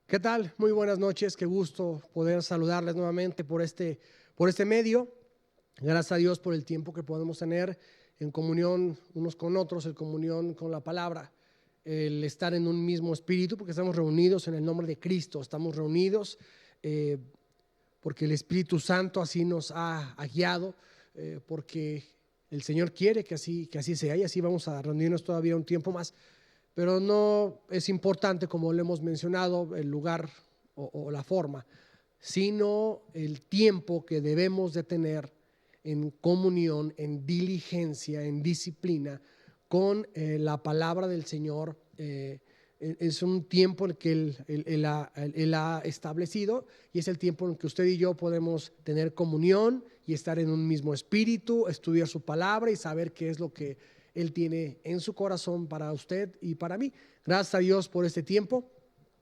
¿Qué tal? Muy buenas noches, qué gusto poder saludarles nuevamente por este medio. Gracias a Dios por el tiempo que podemos tener en comunión unos con otros, en comunión con la palabra, el estar en un mismo espíritu, porque estamos reunidos en el nombre de Cristo, estamos reunidos eh, porque el Espíritu Santo así nos ha guiado, porque el Señor quiere que así sea, y así vamos a reunirnos todavía un tiempo más. Pero no es importante, como lo hemos mencionado, el lugar o la forma, sino el tiempo que debemos de tener en comunión, en diligencia, en disciplina con la palabra del Señor. Es un tiempo en que Él ha establecido, y es el tiempo en que usted y yo podemos tener comunión y estar en un mismo espíritu, estudiar su palabra y saber qué es lo que Él tiene en su corazón para usted y para mí. Gracias a Dios por este tiempo.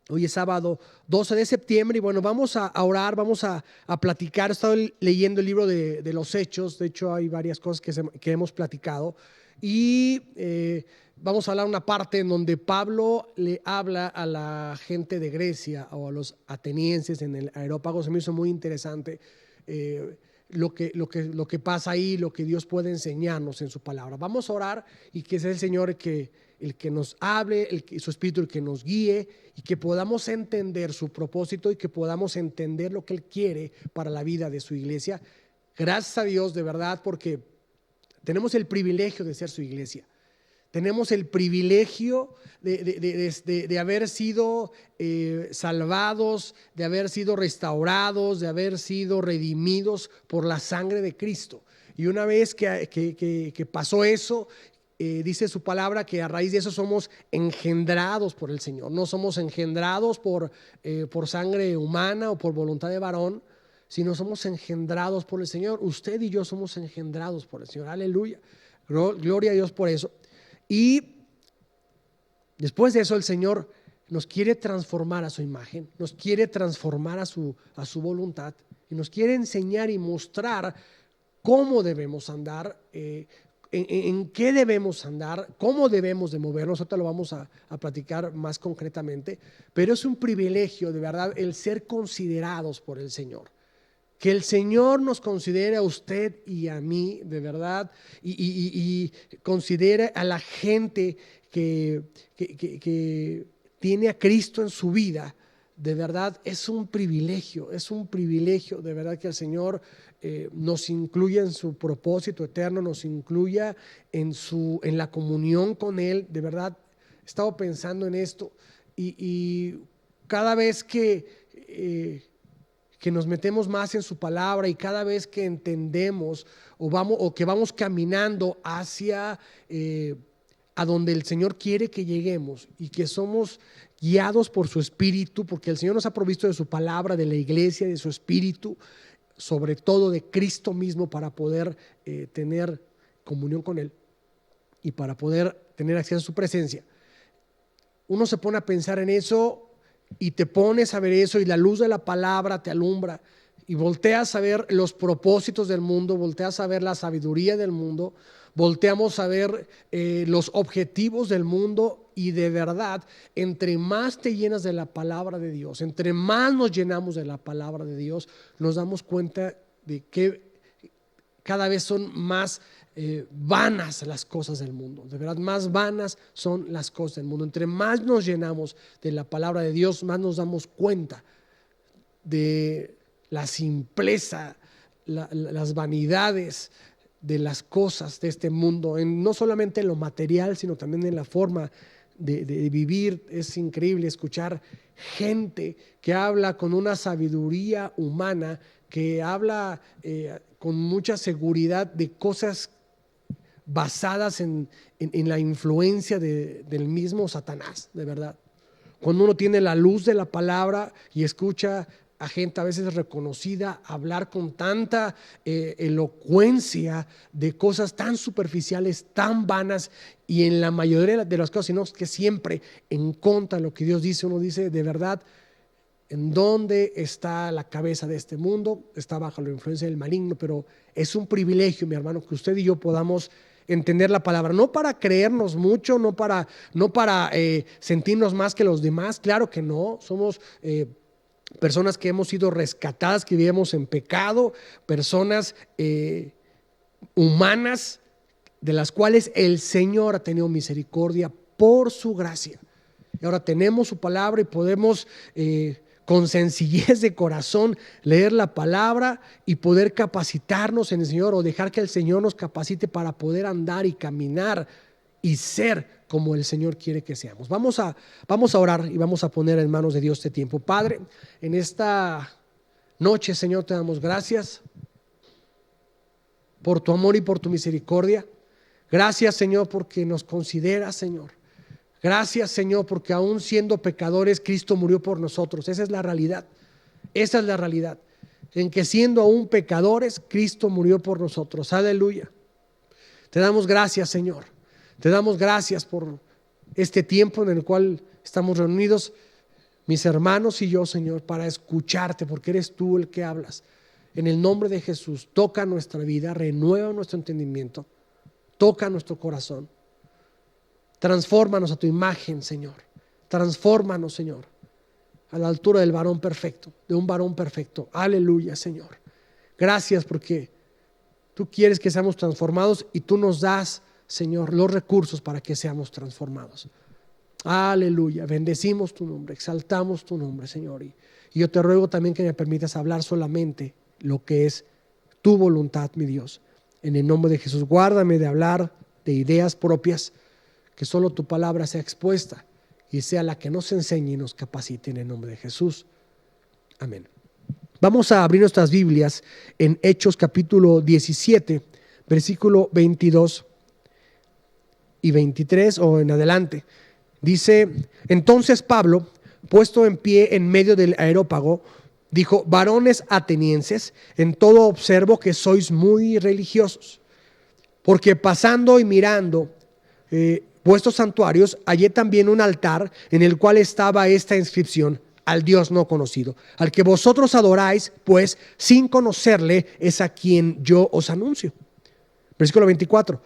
Hoy es sábado 12 de septiembre y bueno, vamos a orar, vamos a platicar. He estado leyendo el libro de los Hechos. De hecho hay varias cosas que hemos platicado y vamos a hablar una parte en donde Pablo le habla a la gente de Grecia o a los atenienses en el Areópago. Se me hizo muy interesante lo que pasa ahí, lo que Dios puede enseñarnos en su palabra. Vamos a orar y que sea el Señor el que nos hable, su Espíritu el que nos guíe, y que podamos entender su propósito y que podamos entender lo que Él quiere para la vida de su iglesia. Gracias a Dios de verdad, porque tenemos el privilegio de ser su iglesia. Tenemos el privilegio de haber sido salvados, de haber sido restaurados, de haber sido redimidos por la sangre de Cristo. Y una vez que pasó eso, dice su palabra que a raíz de eso somos engendrados por el Señor. No somos engendrados por sangre humana o por voluntad de varón, sino somos engendrados por el Señor. Usted y yo somos engendrados por el Señor. Aleluya. Gloria a Dios por eso. Y después de eso el Señor nos quiere transformar a su imagen, nos quiere transformar a su voluntad, y nos quiere enseñar y mostrar cómo debemos andar, en qué debemos andar, cómo debemos de movernos. Ahorita lo vamos a platicar más concretamente, pero es un privilegio de verdad el ser considerados por el Señor. Que el Señor nos considere a usted y a mí de verdad, y considere a la gente que tiene a Cristo en su vida. De verdad es un privilegio de verdad que el Señor nos incluya en su propósito eterno, nos incluya en la comunión con Él. De verdad he estado pensando en esto, y cada vez que nos metemos más en su palabra, y cada vez que entendemos o que vamos caminando hacia a donde el Señor quiere que lleguemos, y que somos guiados por su Espíritu, porque el Señor nos ha provisto de su palabra, de la iglesia, de su Espíritu, sobre todo de Cristo mismo, para poder tener comunión con Él y para poder tener acceso a su presencia. Uno se pone a pensar en eso y te pones a ver eso, y la luz de la palabra te alumbra, y volteas a ver los propósitos del mundo, volteas a ver la sabiduría del mundo, volteamos a ver los objetivos del mundo. Y de verdad, entre más te llenas de la palabra de Dios, entre más nos llenamos de la palabra de Dios, nos damos cuenta de que cada vez son más vanas las cosas del mundo. De verdad, más vanas son las cosas del mundo. Entre más nos llenamos de la palabra de Dios, más nos damos cuenta de la simpleza, las vanidades de las cosas de este mundo, no solamente en lo material, sino también en la forma de vivir. Es increíble escuchar gente que habla con una sabiduría humana, que habla con mucha seguridad de cosas basadas en la influencia del mismo Satanás. De verdad, cuando uno tiene la luz de la palabra y escucha a gente a veces reconocida hablar con tanta elocuencia de cosas tan superficiales, tan vanas, y en la mayoría de las cosas, sino que siempre en contra de lo que Dios dice, uno dice: de verdad, ¿en dónde está la cabeza de este mundo? Está bajo la influencia del maligno. Pero es un privilegio, mi hermano, que usted y yo podamos entender la palabra, no para creernos mucho, no para sentirnos más que los demás, claro que no, somos personas que hemos sido rescatadas, que vivimos en pecado, personas humanas de las cuales el Señor ha tenido misericordia por su gracia. Y ahora tenemos su palabra y podemos con sencillez de corazón leer la palabra y poder capacitarnos en el Señor, o dejar que el Señor nos capacite para poder andar y caminar y ser como el Señor quiere que seamos. Vamos a orar y vamos a poner en manos de Dios este tiempo. Padre, en esta noche, Señor, te damos gracias por tu amor y por tu misericordia. Gracias, Señor, porque nos consideras, Señor. Gracias, Señor, porque aún siendo pecadores, Cristo murió por nosotros. Esa es la realidad. Esa es la realidad. En que siendo aún pecadores, Cristo murió por nosotros. Aleluya. Te damos gracias, Señor. Te damos gracias por este tiempo en el cual estamos reunidos, mis hermanos y yo, Señor, para escucharte, porque eres tú el que hablas. En el nombre de Jesús, toca nuestra vida, renueva nuestro entendimiento, toca nuestro corazón. Transfórmanos a tu imagen, Señor. Transfórmanos, Señor, a la altura del varón perfecto, de un varón perfecto. Aleluya, Señor. Gracias porque tú quieres que seamos transformados y tú nos das, Señor, los recursos para que seamos transformados. Aleluya. Bendecimos tu nombre, exaltamos tu nombre, Señor. Y yo te ruego también que me permitas hablar solamente lo que es tu voluntad, mi Dios. En el nombre de Jesús, guárdame de hablar de ideas propias, que solo tu palabra sea expuesta y sea la que nos enseñe y nos capacite en el nombre de Jesús. Amén. Vamos a abrir nuestras Biblias en Hechos capítulo 17, versículo 22 y 23 o en adelante. Dice: entonces Pablo, puesto en pie en medio del areópago, dijo: varones atenienses, en todo observo que sois muy religiosos, porque pasando y mirando vuestros santuarios, hallé también un altar en el cual estaba esta inscripción: al Dios no conocido, al que vosotros adoráis, pues sin conocerle es a quien yo os anuncio. Versículo 24: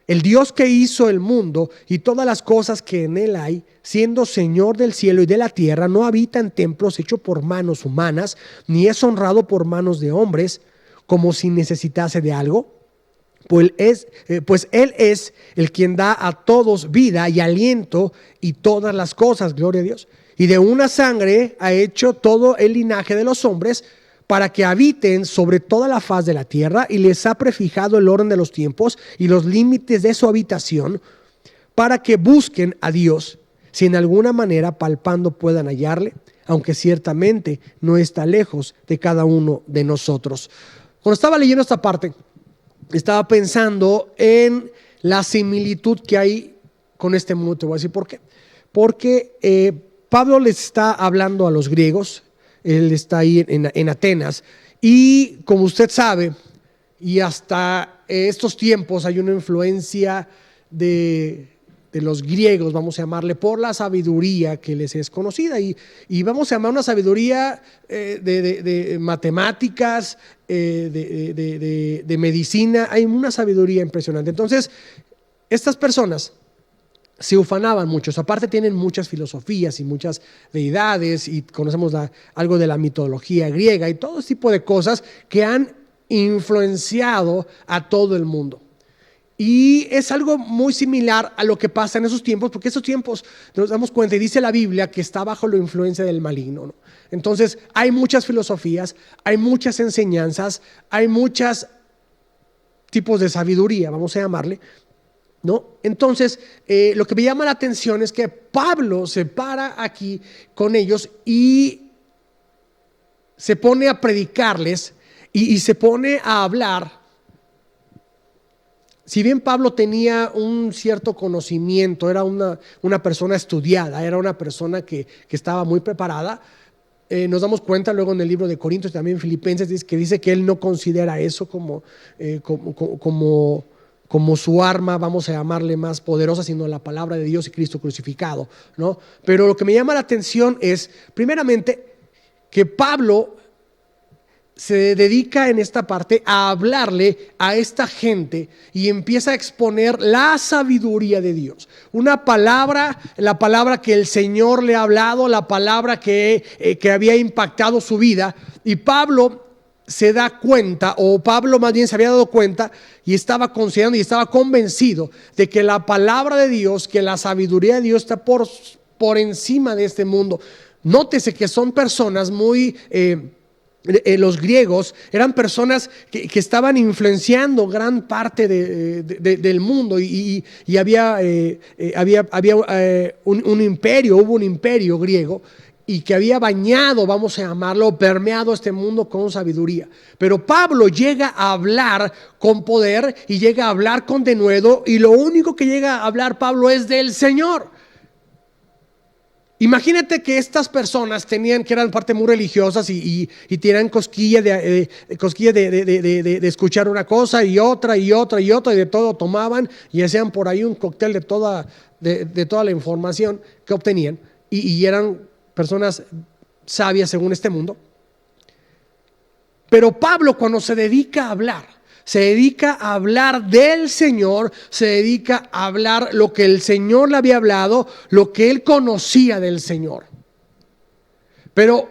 el Dios que hizo el mundo y todas las cosas que en él hay, siendo Señor del cielo y de la tierra, no habita en templos hechos por manos humanas, ni es honrado por manos de hombres, como si necesitase de algo. Pues Él es el quien da a todos vida y aliento y todas las cosas, gloria a Dios. Y de una sangre ha hecho todo el linaje de los hombres, para que habiten sobre toda la faz de la tierra, y les ha prefijado el orden de los tiempos y los límites de su habitación, para que busquen a Dios, si en alguna manera palpando puedan hallarle, aunque ciertamente no está lejos de cada uno de nosotros. Cuando estaba leyendo esta parte, estaba pensando en la similitud que hay con este mundo. Te voy a decir por qué. Porque Pablo les está hablando a los griegos. Él está ahí en Atenas, y como usted sabe, y hasta estos tiempos hay una influencia de los griegos, vamos a llamarle, por la sabiduría que les es conocida, y vamos a llamar una sabiduría de matemáticas, de medicina. Hay una sabiduría impresionante. Entonces, estas personas se ufanaban muchos, aparte tienen muchas filosofías y muchas deidades, y conocemos algo de la mitología griega y todo tipo de cosas que han influenciado a todo el mundo. Y es algo muy similar a lo que pasa en esos tiempos, porque esos tiempos nos damos cuenta, y dice la Biblia, que está bajo la influencia del maligno, ¿no? Entonces hay muchas filosofías, hay muchas enseñanzas, hay muchos tipos de sabiduría, vamos a llamarle, ¿no? Entonces, lo que me llama la atención es que Pablo se para aquí con ellos y se pone a predicarles y se pone a hablar. Si bien Pablo tenía un cierto conocimiento, era una persona estudiada, era una persona que estaba muy preparada, nos damos cuenta luego en el libro de Corintios, también Filipenses, que dice que él no considera eso como su arma, vamos a llamarle, más poderosa, sino la palabra de Dios y Cristo crucificado, ¿no? Pero lo que me llama la atención es, primeramente, que Pablo se dedica en esta parte a hablarle a esta gente y empieza a exponer la sabiduría de Dios. Una palabra, la palabra que el Señor le ha hablado, la palabra que había impactado su vida. Y Pablo se da cuenta, o Pablo más bien se había dado cuenta y estaba considerando y estaba convencido de que la palabra de Dios, que la sabiduría de Dios está por encima de este mundo. Nótese que son personas muy... los griegos eran personas que estaban influenciando gran parte del mundo y había un imperio, hubo un imperio griego y que había bañado, vamos a llamarlo, permeado este mundo con sabiduría. Pero Pablo llega a hablar con poder y llega a hablar con denuedo, y lo único que llega a hablar Pablo es del Señor. Imagínate que estas personas que eran parte muy religiosas y tenían cosquilla de escuchar una cosa y otra y de todo tomaban y hacían por ahí un cóctel de toda la información que obtenían y eran personas sabias según este mundo. Pero Pablo, cuando se dedica a hablar del Señor, se dedica a hablar lo que el Señor le había hablado, lo que él conocía del Señor. Pero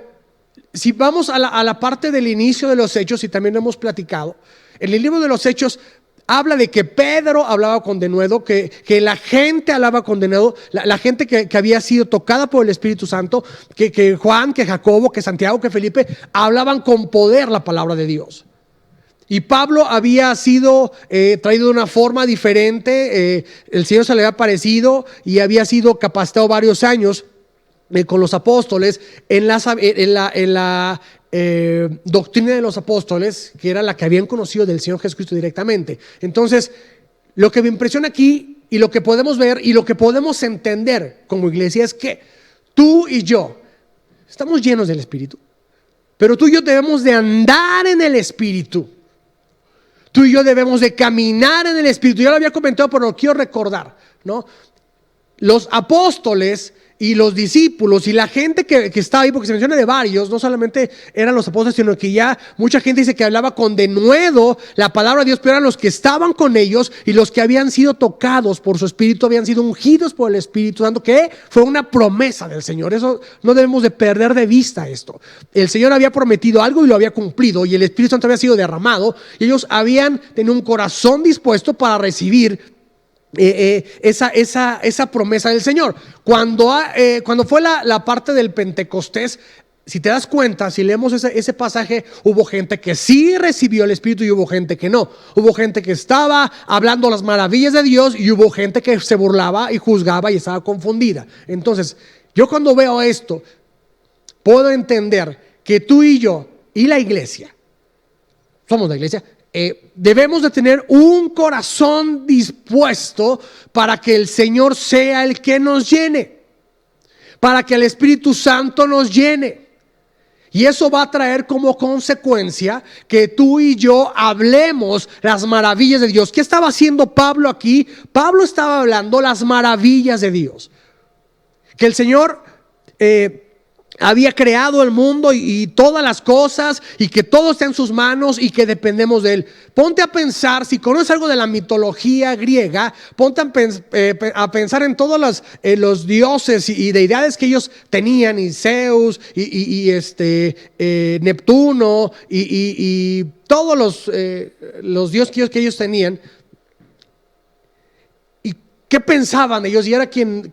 si vamos a la parte del inicio de los Hechos, y también lo hemos platicado, en el libro de los Hechos habla de que Pedro hablaba con denuedo, que la gente hablaba con denuedo, la gente que había sido tocada por el Espíritu Santo, que Juan, que Jacobo, que Santiago, que Felipe, hablaban con poder la palabra de Dios. Y Pablo había sido traído de una forma diferente, el Señor se le había aparecido y había sido capacitado varios años con los apóstoles en la doctrina de los apóstoles, que era la que habían conocido del Señor Jesucristo directamente. Entonces, lo que me impresiona aquí y lo que podemos ver y lo que podemos entender como iglesia es que tú y yo estamos llenos del Espíritu, pero tú y yo debemos de andar en el Espíritu. Tú y yo debemos de caminar en el Espíritu. Yo lo había comentado, pero lo quiero recordar, ¿no? Los apóstoles y los discípulos y la gente que estaba ahí, porque se menciona de varios, no solamente eran los apóstoles, sino que ya mucha gente dice que hablaba con denuedo la palabra de Dios, pero eran los que estaban con ellos y los que habían sido tocados por su Espíritu, habían sido ungidos por el Espíritu Santo, que fue una promesa del Señor. Eso no debemos de perder de vista esto. El Señor había prometido algo y lo había cumplido, y el Espíritu Santo había sido derramado, y ellos habían tenido un corazón dispuesto para recibir esa promesa del Señor. Cuando fue la parte del Pentecostés, si te das cuenta, si leemos ese pasaje, hubo gente que sí recibió el Espíritu y hubo gente que no. Hubo gente que estaba hablando las maravillas de Dios y hubo gente que se burlaba y juzgaba y estaba confundida. Entonces, yo cuando veo esto, puedo entender que tú y yo y la iglesia, somos la iglesia, debemos de tener un corazón dispuesto para que el Señor sea el que nos llene, para que el Espíritu Santo nos llene. Y eso va a traer como consecuencia que tú y yo hablemos las maravillas de Dios. ¿Qué estaba haciendo Pablo aquí? Pablo estaba hablando las maravillas de Dios, que el Señor había creado el mundo y todas las cosas, y que todo está en sus manos y que dependemos de él. Ponte a pensar, si conoces algo de la mitología griega, ponte a pensar en todos los dioses y deidades que ellos tenían, y Zeus y Neptuno y todos los dioses que ellos tenían. ¿Qué pensaban ellos? Y era quien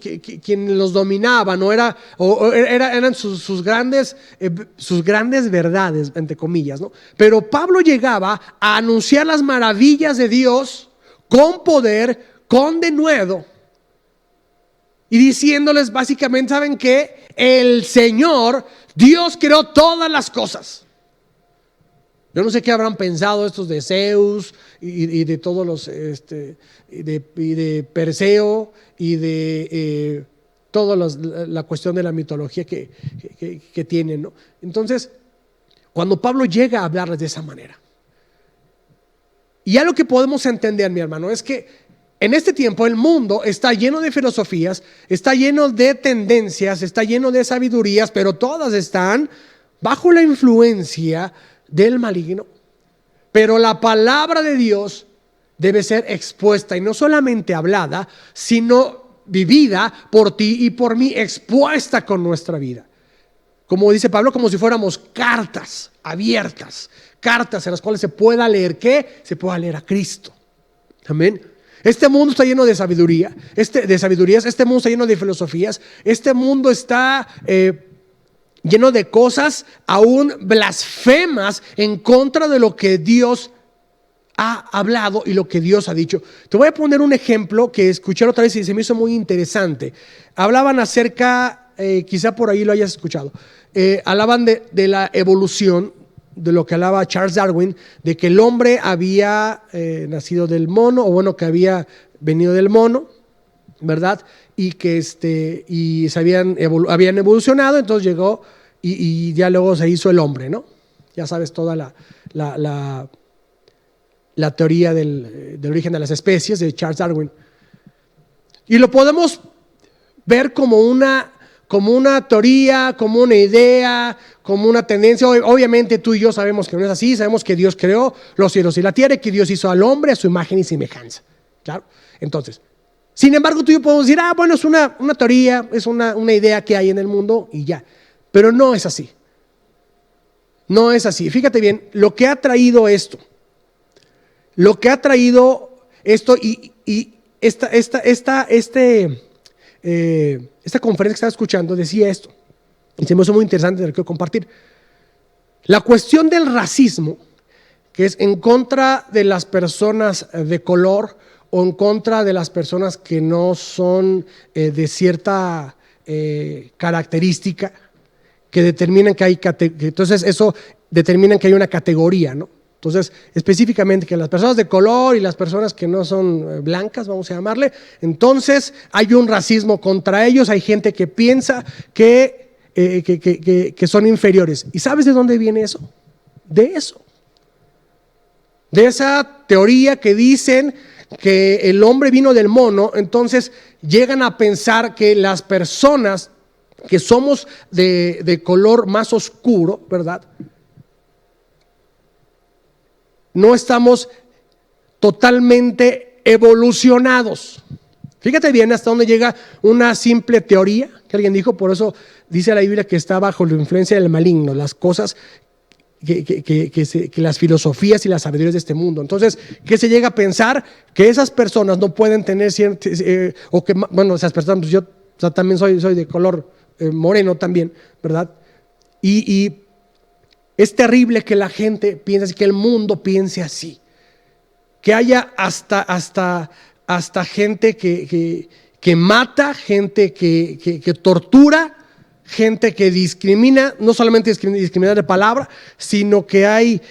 los dominaba, ¿no? Eran sus grandes verdades, entre comillas, ¿no? Pero Pablo llegaba a anunciar las maravillas de Dios con poder, con denuedo, y diciéndoles básicamente, ¿saben qué? El Señor, Dios creó todas las cosas. Yo no sé qué habrán pensado estos de Zeus y de todos los y de Perseo y de toda la cuestión de la mitología que tienen, ¿no? Entonces, cuando Pablo llega a hablarles de esa manera, y ya lo que podemos entender, mi hermano, es que en este tiempo el mundo está lleno de filosofías, está lleno de tendencias, está lleno de sabidurías, pero todas están bajo la influencia del maligno. Pero la palabra de Dios debe ser expuesta, y no solamente hablada, sino vivida por ti y por mí, expuesta con nuestra vida. Como dice Pablo, como si fuéramos cartas abiertas, cartas en las cuales se pueda leer, ¿qué? Se pueda leer a Cristo. Amén. Este mundo está lleno de sabiduría, este mundo está lleno de filosofías, este mundo está lleno de cosas aún blasfemas en contra de lo que Dios ha hablado y lo que Dios ha dicho. Te voy a poner un ejemplo que escuché otra vez y se me hizo muy interesante. Hablaban acerca, quizá por ahí lo hayas escuchado, hablaban de la evolución, de lo que hablaba Charles Darwin, de que el hombre había nacido del mono, o bueno, que había venido del mono, ¿verdad? Y que y habían evolucionado, entonces llegó y ya luego se hizo el hombre, ¿no? Ya sabes toda la teoría del origen de las especies de Charles Darwin. Y lo podemos ver como una teoría, como una idea, como una tendencia. Obviamente tú y yo sabemos que no es así. Sabemos que Dios creó los cielos y la tierra, y que Dios hizo al hombre a su imagen y semejanza. Claro. Entonces, sin embargo, tú y yo podemos decir, bueno, es una teoría, es una idea que hay en el mundo y ya. Pero no es así. No es así. Fíjate bien, lo que ha traído esto y esta conferencia que estaba escuchando decía esto, y se me hizo muy interesante, lo quiero compartir. La cuestión del racismo, que es en contra de las personas de color o en contra de las personas que no son de cierta característica, que determinan que hay, entonces eso determina que hay una categoría, ¿no? Entonces, específicamente que las personas de color y las personas que no son blancas, vamos a llamarle, entonces hay un racismo contra ellos, hay gente que piensa que son inferiores. ¿Y sabes de dónde viene eso? De eso. De esa teoría que dicen que el hombre vino del mono, entonces llegan a pensar que las personas que somos de color más oscuro, ¿verdad?, no estamos totalmente evolucionados. Fíjate bien hasta dónde llega una simple teoría que alguien dijo. Por eso dice la Biblia que está bajo la influencia del maligno, las cosas que las filosofías y las sabidurías de este mundo. Entonces, ¿qué se llega a pensar? Que esas personas no pueden tener esas personas, pues yo también soy de color moreno también, ¿verdad? Y es terrible que la gente piense, que el mundo piense así, que haya hasta gente que mata, gente que tortura, gente que discrimina, no solamente discriminar de palabra, sino que hay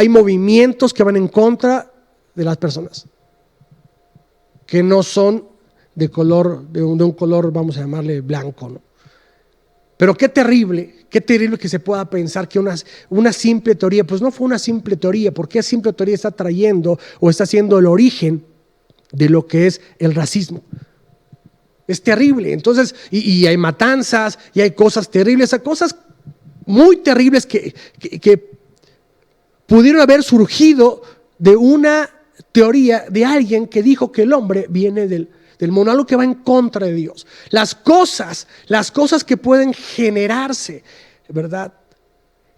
movimientos que van en contra de las personas que no son de un color, vamos a llamarle blanco, ¿no? Pero qué terrible que se pueda pensar que una simple teoría, pues no fue una simple teoría, porque esa simple teoría está trayendo o está siendo el origen de lo que es el racismo. Es terrible. Entonces, y hay matanzas, y hay cosas terribles, hay cosas muy terribles que pudieron haber surgido de una teoría de alguien que dijo que el hombre viene del mono, algo que va en contra de Dios. Las cosas que pueden generarse, ¿verdad?,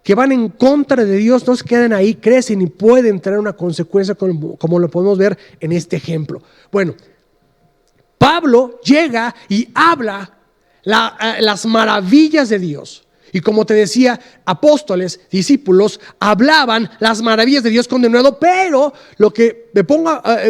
que van en contra de Dios, no se quedan ahí, crecen y pueden tener una consecuencia, como lo podemos ver en este ejemplo. Bueno, Pablo llega y habla las maravillas de Dios. Y como te decía, apóstoles, discípulos, hablaban las maravillas de Dios con denuedo, pero lo que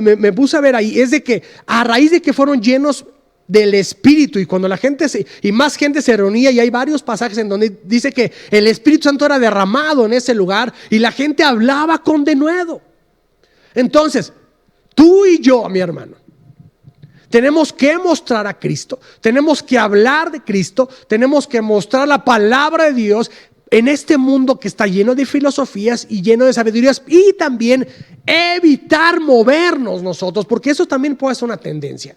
me puse a ver ahí es de que a raíz de que fueron llenos del Espíritu, y cuando la gente y más gente se reunía, y hay varios pasajes en donde dice que el Espíritu Santo era derramado en ese lugar y la gente hablaba con denuedo. Entonces, tú y yo, mi hermano, tenemos que mostrar a Cristo, tenemos que hablar de Cristo, tenemos que mostrar la palabra de Dios en este mundo que está lleno de filosofías y lleno de sabidurías, y también evitar movernos nosotros, porque eso también puede ser una tendencia.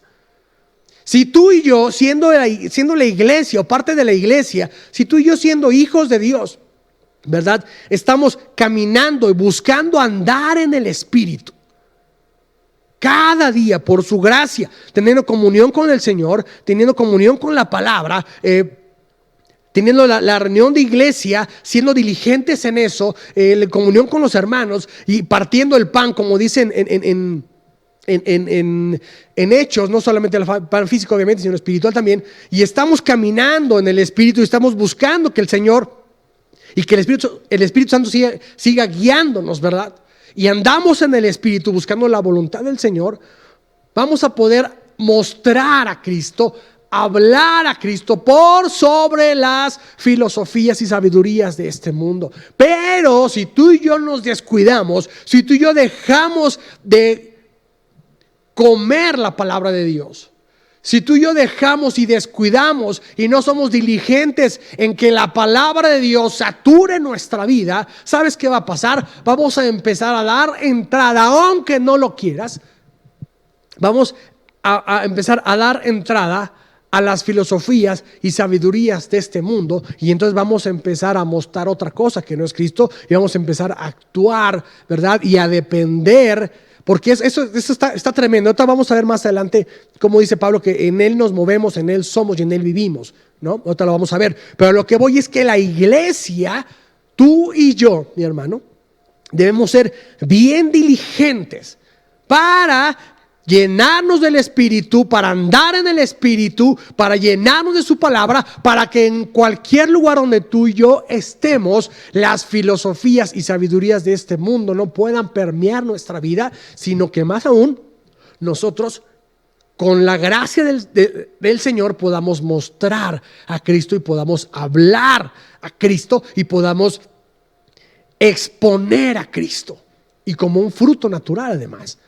Si tú y yo, siendo la iglesia o parte de la iglesia, si tú y yo siendo hijos de Dios, ¿verdad? Estamos caminando y buscando andar en el Espíritu. Cada día, por su gracia, teniendo comunión con el Señor, teniendo comunión con la palabra, teniendo la reunión de iglesia, siendo diligentes en eso, la comunión con los hermanos y partiendo el pan, como dicen en Hechos, no solamente el pan físico obviamente, sino espiritual también, y estamos caminando en el Espíritu y estamos buscando que el Señor y que el Espíritu Santo siga guiándonos, ¿verdad? Y andamos en el Espíritu buscando la voluntad del Señor, vamos a poder mostrar a Cristo, hablar a Cristo por sobre las filosofías y sabidurías de este mundo. Pero si tú y yo nos descuidamos, si tú y yo dejamos de comer la palabra de Dios, si tú y yo dejamos y descuidamos y no somos diligentes en que la palabra de Dios sature nuestra vida, ¿sabes qué va a pasar? Vamos a empezar a dar entrada, aunque no lo quieras. Vamos a empezar a dar entrada a las filosofías y sabidurías de este mundo, y entonces vamos a empezar a mostrar otra cosa que no es Cristo, y vamos a empezar a actuar, ¿verdad? Y a depender. Porque eso está tremendo. Ahorita vamos a ver más adelante cómo dice Pablo que en Él nos movemos, en Él somos y en Él vivimos, ¿no? Ahorita lo vamos a ver. Pero lo que voy es que la iglesia, tú y yo, mi hermano, debemos ser bien diligentes para llenarnos del Espíritu, para andar en el Espíritu, para llenarnos de su palabra, para que en cualquier lugar donde tú y yo estemos, las filosofías y sabidurías de este mundo no puedan permear nuestra vida, sino que más aún nosotros, con la gracia del Señor, podamos mostrar a Cristo y podamos hablar a Cristo y podamos exponer a Cristo, y como un fruto natural además.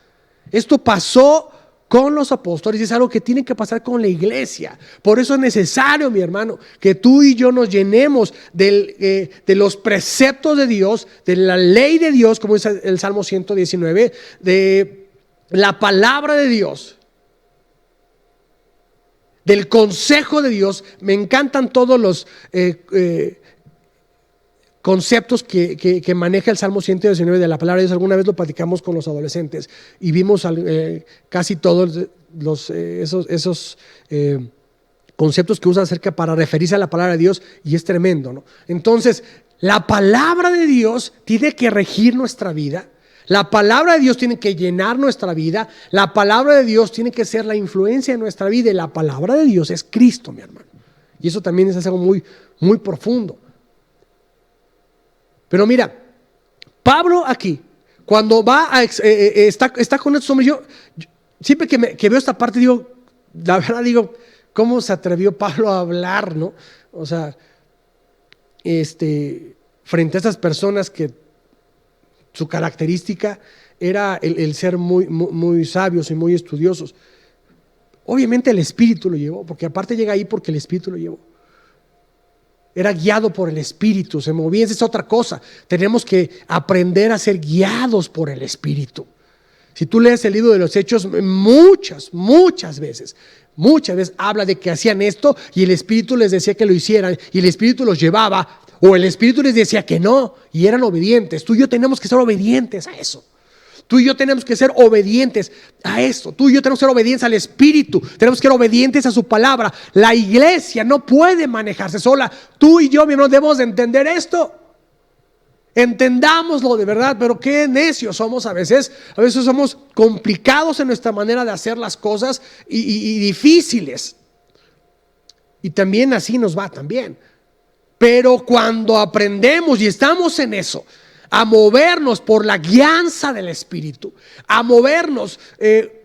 Esto pasó con los apóstoles y es algo que tiene que pasar con la iglesia. Por eso es necesario, mi hermano, que tú y yo nos llenemos de los preceptos de Dios, de la ley de Dios, como dice el Salmo 119, de la palabra de Dios, del consejo de Dios. Me encantan todos los conceptos que maneja el Salmo 119 de la palabra de Dios. Alguna vez lo platicamos con los adolescentes y vimos casi todos esos conceptos que usa acerca para referirse a la palabra de Dios, y es tremendo, ¿no? Entonces, la palabra de Dios tiene que regir nuestra vida. La palabra de Dios tiene que llenar nuestra vida. La palabra de Dios tiene que ser la influencia en nuestra vida, y la palabra de Dios es Cristo, mi hermano. Y eso también es algo muy, muy profundo. Pero mira, Pablo aquí, cuando va está con estos hombres, yo siempre que veo esta parte digo, la verdad digo, ¿cómo se atrevió Pablo a hablar, no? O sea, frente a estas personas que su característica era el ser muy, muy, muy sabios y muy estudiosos. Obviamente el Espíritu lo llevó, porque aparte llega ahí porque el Espíritu lo llevó. Era guiado por el Espíritu, se movía. Esa es otra cosa. Tenemos que aprender a ser guiados por el Espíritu. Si tú lees el libro de los Hechos, muchas veces habla de que hacían esto y el Espíritu les decía que lo hicieran, y el Espíritu los llevaba, o el Espíritu les decía que no, y eran obedientes. Tú y yo tenemos que ser obedientes a eso. Tú y yo tenemos que ser obedientes a esto. Tú y yo tenemos que ser obedientes al Espíritu. Tenemos que ser obedientes a su palabra. La iglesia no puede manejarse sola. Tú y yo, mi hermano, debemos de entender esto. Entendámoslo de verdad, pero qué necios somos a veces. A veces somos complicados en nuestra manera de hacer las cosas y difíciles. Y también así nos va también. Pero cuando aprendemos y estamos en eso, a movernos por la guianza del Espíritu, a movernos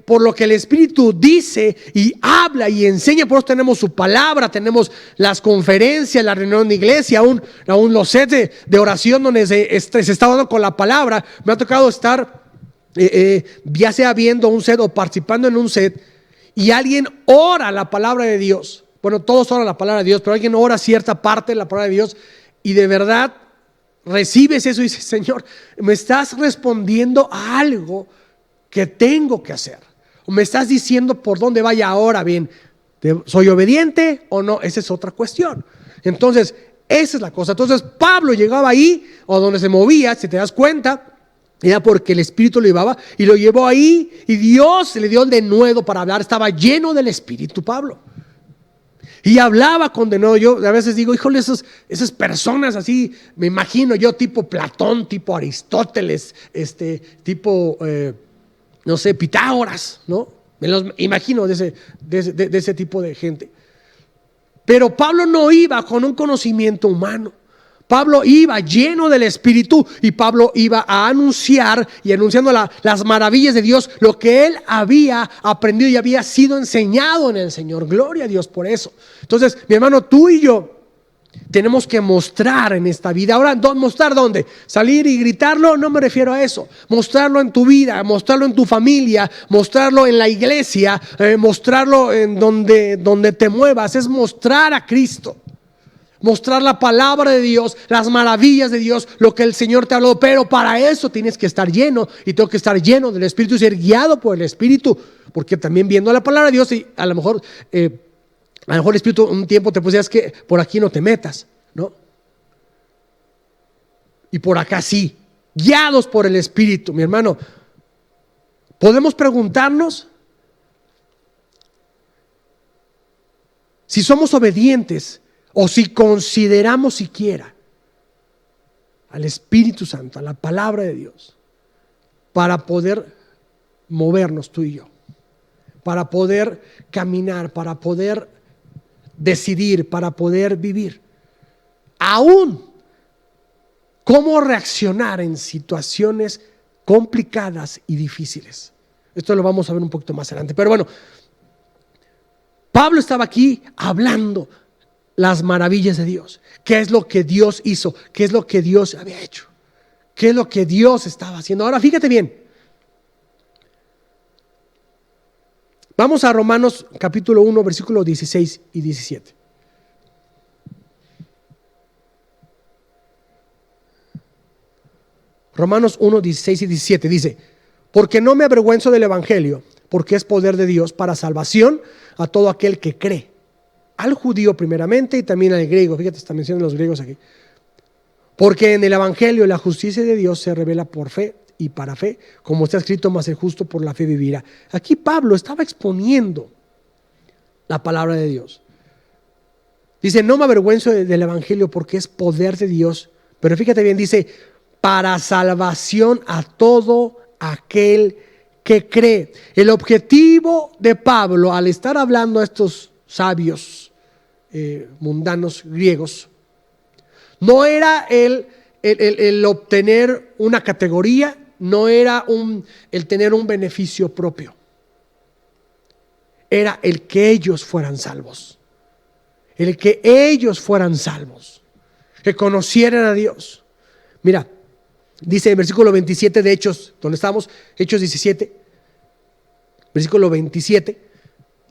por lo que el Espíritu dice y habla y enseña. Por eso tenemos su palabra, tenemos las conferencias, la reunión de iglesia, aún los sets de oración donde se está dando con la palabra. Me ha tocado estar ya sea viendo un set o participando en un set, y alguien ora la palabra de Dios. Bueno, todos oran la palabra de Dios, pero alguien ora cierta parte de la palabra de Dios, y de verdad recibes eso y dices: Señor, me estás respondiendo a algo que tengo que hacer, o me estás diciendo por dónde vaya. Ahora bien, ¿soy obediente o no? Esa es otra cuestión. Entonces, Esa es la cosa. Entonces Pablo llegaba ahí, o donde se movía, si te das cuenta, era porque el Espíritu lo llevaba y lo llevó ahí, y Dios le dio el denuedo para hablar. Estaba lleno del Espíritu Pablo y hablaba con denuedo. Yo a veces digo, híjole, esas personas así, me imagino yo, tipo Platón, tipo Aristóteles, tipo no sé, Pitágoras, ¿no? Me los imagino de ese tipo de gente. Pero Pablo no iba con un conocimiento humano. Pablo iba lleno del Espíritu, y Pablo iba a anunciar, y anunciando las maravillas de Dios, lo que él había aprendido y había sido enseñado en el Señor. Gloria a Dios por eso. Entonces, mi hermano, tú y yo tenemos que mostrar en esta vida. Ahora, ¿mostrar dónde? ¿Salir y gritarlo? No me refiero a eso. Mostrarlo en tu vida, mostrarlo en tu familia, mostrarlo en la iglesia, mostrarlo en donde te muevas. Es mostrar a Cristo. Mostrar la palabra de Dios, las maravillas de Dios, lo que el Señor te habló. Pero para eso tienes que estar lleno, y tengo que estar lleno del Espíritu y ser guiado por el Espíritu. Porque también viendo la palabra de Dios, y a lo mejor el Espíritu un tiempo te decía, es que por aquí no te metas, ¿no? Y por acá sí, guiados por el Espíritu, mi hermano. Podemos preguntarnos si somos obedientes, o si consideramos siquiera al Espíritu Santo, a la palabra de Dios, para poder movernos tú y yo, para poder caminar, para poder decidir, para poder vivir. Aún cómo reaccionar en situaciones complicadas y difíciles. Esto lo vamos a ver un poquito más adelante. Pero bueno, Pablo estaba aquí hablando las maravillas de Dios. ¿Qué es lo que Dios hizo? ¿Qué es lo que Dios había hecho? ¿Qué es lo que Dios estaba haciendo? Ahora fíjate bien. Vamos a Romanos capítulo 1, versículos 16 y 17. Romanos 1, 16 y 17 dice: porque no me avergüenzo del evangelio, porque es poder de Dios para salvación a todo aquel que cree, al judío primeramente y también al griego. Fíjate, está mencionando los griegos aquí. Porque en el evangelio la justicia de Dios se revela por fe y para fe, como está escrito, mas el justo por la fe vivirá. Aquí Pablo estaba exponiendo la palabra de Dios. Dice, no me avergüenzo del evangelio porque es poder de Dios. Pero fíjate bien, dice, para salvación a todo aquel que cree. El objetivo de Pablo al estar hablando a estos sabios mundanos griegos no era el obtener una categoría, no era el tener un beneficio propio, era el que ellos fueran salvos, el que ellos fueran salvos, que conocieran a Dios. Mira, dice en el versículo 27 de Hechos, donde estamos, Hechos 17, versículo 27,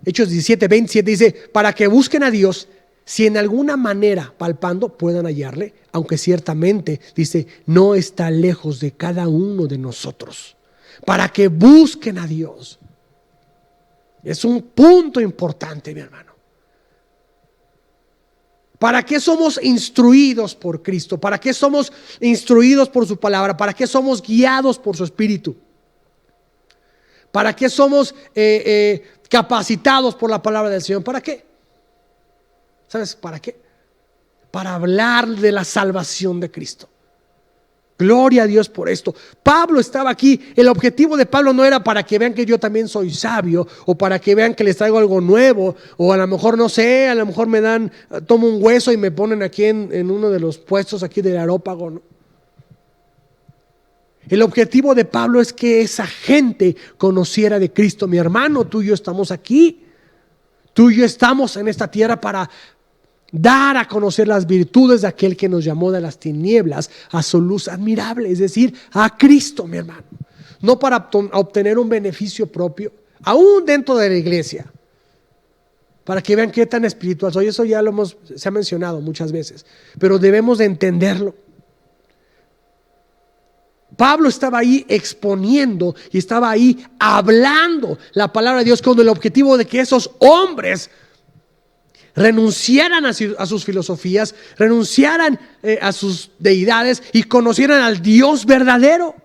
Hechos 17, 27 dice, para que busquen a Dios, si en alguna manera palpando puedan hallarle, aunque ciertamente, dice, no está lejos de cada uno de nosotros. Para que busquen a Dios. Es un punto importante, mi hermano. ¿Para qué somos instruidos por Cristo? ¿Para qué somos instruidos por su palabra? ¿Para qué somos guiados por su Espíritu? ¿Para qué somos capacitados por la palabra del Señor? ¿Para qué? ¿Sabes para qué? Para hablar de la salvación de Cristo. Gloria a Dios por esto. Pablo estaba aquí. El objetivo de Pablo no era para que vean que yo también soy sabio, o para que vean que les traigo algo nuevo, o a lo mejor no sé, a lo mejor me dan, tomo un hueso y me ponen aquí en uno de los puestos aquí del Areópago, ¿no? El objetivo de Pablo es que esa gente conociera de Cristo. Mi hermano, tú y yo estamos aquí. Tú y yo estamos en esta tierra para dar a conocer las virtudes de aquel que nos llamó de las tinieblas a su luz admirable, es decir, a Cristo, mi hermano. No para obtener un beneficio propio, aún dentro de la iglesia, para que vean qué tan espiritual soy. Eso ya se ha mencionado muchas veces, pero debemos de entenderlo. Pablo estaba ahí exponiendo y estaba ahí hablando la palabra de Dios con el objetivo de que esos hombres renunciaran a sus filosofías, renunciaran a sus deidades y conocieran al Dios verdadero,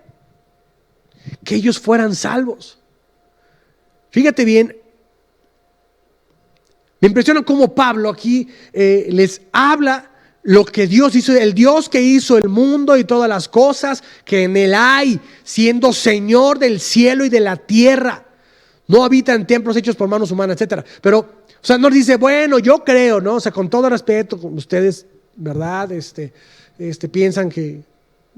que ellos fueran salvos. Fíjate bien, me impresiona cómo Pablo aquí les habla lo que Dios hizo, el Dios que hizo el mundo y todas las cosas que en él hay, siendo Señor del cielo y de la tierra. No habita en templos hechos por manos humanas, etcétera. Pero, o sea, no dice, bueno, yo creo, ¿no? O sea, con todo respeto, ustedes, ¿verdad? Piensan que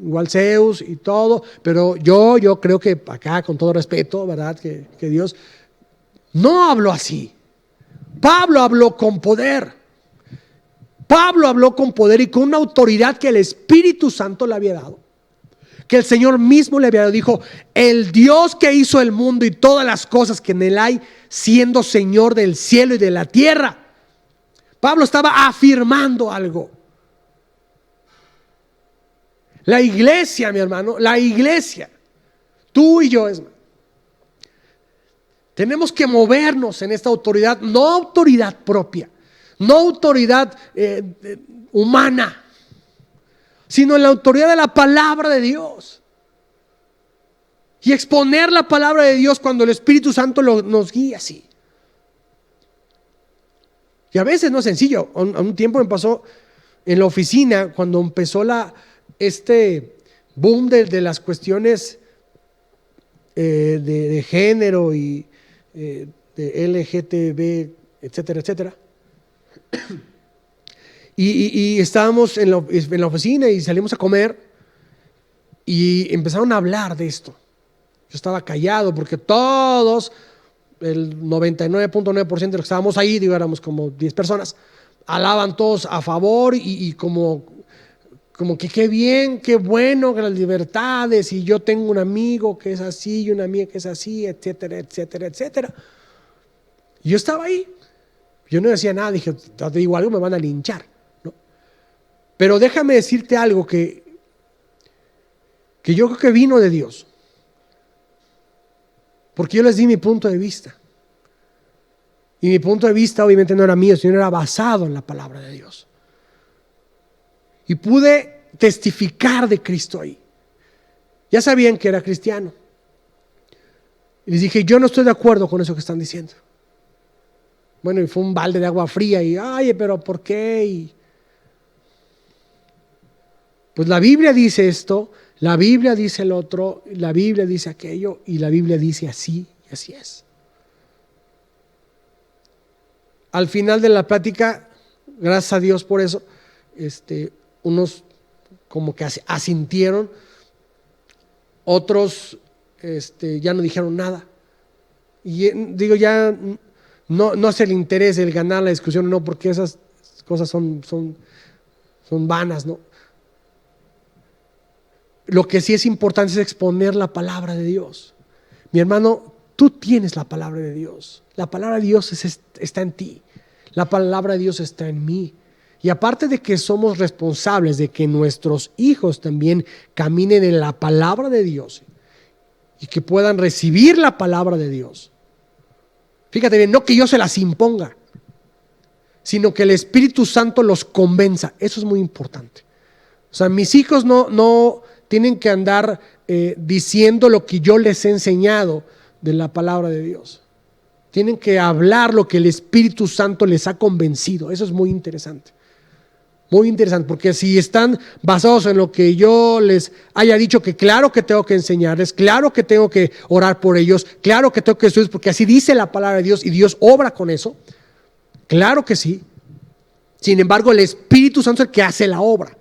igual Zeus y todo, pero yo creo que acá, con todo respeto, ¿verdad? Que Dios no habló así. Pablo habló con poder. Pablo habló con poder y con una autoridad que el Espíritu Santo le había dado, que el Señor mismo le había dado. Dijo, el Dios que hizo el mundo y todas las cosas que en él hay, siendo Señor del cielo y de la tierra. Pablo estaba afirmando algo. La iglesia, mi hermano, la iglesia, tú y yo, tenemos que movernos en esta autoridad, no autoridad propia, no autoridad humana, sino en la autoridad de la palabra de Dios. Y exponer la palabra de Dios cuando el Espíritu Santo nos guía así. Y a veces no es sencillo. A un tiempo me pasó en la oficina, cuando empezó este boom de las cuestiones de género y de LGTB, etcétera, etcétera. Y estábamos en la oficina y salimos a comer y empezaron a hablar de esto. Yo estaba callado porque todos, el 99.9% de los que estábamos ahí, digo, éramos como 10 personas, alaban todos a favor y como que qué bien, qué bueno que las libertades, y yo tengo un amigo que es así y una amiga que es así, etcétera, etcétera, etcétera. Y yo estaba ahí. Yo no decía nada, dije, te digo algo, me van a linchar, ¿no? Pero déjame decirte algo que yo creo que vino de Dios. Porque yo les di mi punto de vista. Y mi punto de vista obviamente no era mío, sino era basado en la palabra de Dios. Y pude testificar de Cristo ahí. Ya sabían que era cristiano. Y les dije, yo no estoy de acuerdo con eso que están diciendo. Bueno, y fue un balde de agua fría y, ay, pero ¿por qué? Y pues la Biblia dice esto, la Biblia dice el otro, la Biblia dice aquello y la Biblia dice así y así es. Al final de la plática, gracias a Dios por eso, unos como que asintieron, otros ya no dijeron nada. Y digo, ya no es el interés el ganar la discusión, no, porque esas cosas son vanas, ¿no? Lo que sí es importante es exponer la palabra de Dios. Mi hermano, tú tienes la palabra de Dios. La palabra de Dios está en ti. La palabra de Dios está en mí. Y aparte de que somos responsables de que nuestros hijos también caminen en la palabra de Dios y que puedan recibir la palabra de Dios. Fíjate bien, no que yo se las imponga, sino que el Espíritu Santo los convenza. Eso es muy importante. O sea, mis hijos no tienen que andar diciendo lo que yo les he enseñado de la palabra de Dios. Tienen que hablar lo que el Espíritu Santo les ha convencido. Eso es muy interesante. Muy interesante, porque si están basados en lo que yo les haya dicho, que claro que tengo que enseñarles, claro que tengo que orar por ellos, claro que tengo que estudiar, porque así dice la palabra de Dios y Dios obra con eso. Claro que sí. Sin embargo, el Espíritu Santo es el que hace la obra.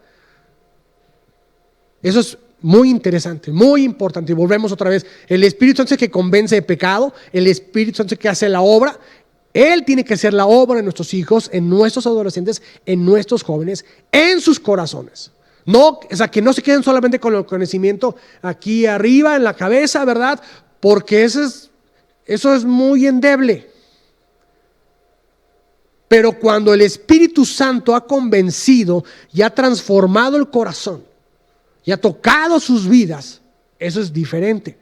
Eso es muy interesante, muy importante. Y volvemos otra vez. El Espíritu Santo es el que convence de pecado, el Espíritu Santo es el que hace la obra. Él tiene que hacer la obra en nuestros hijos, en nuestros adolescentes, en nuestros jóvenes, en sus corazones. No, o sea, que no se queden solamente con el conocimiento aquí arriba en la cabeza, ¿verdad? Porque eso es muy endeble. Pero cuando el Espíritu Santo ha convencido y ha transformado el corazón y ha tocado sus vidas, eso es diferente.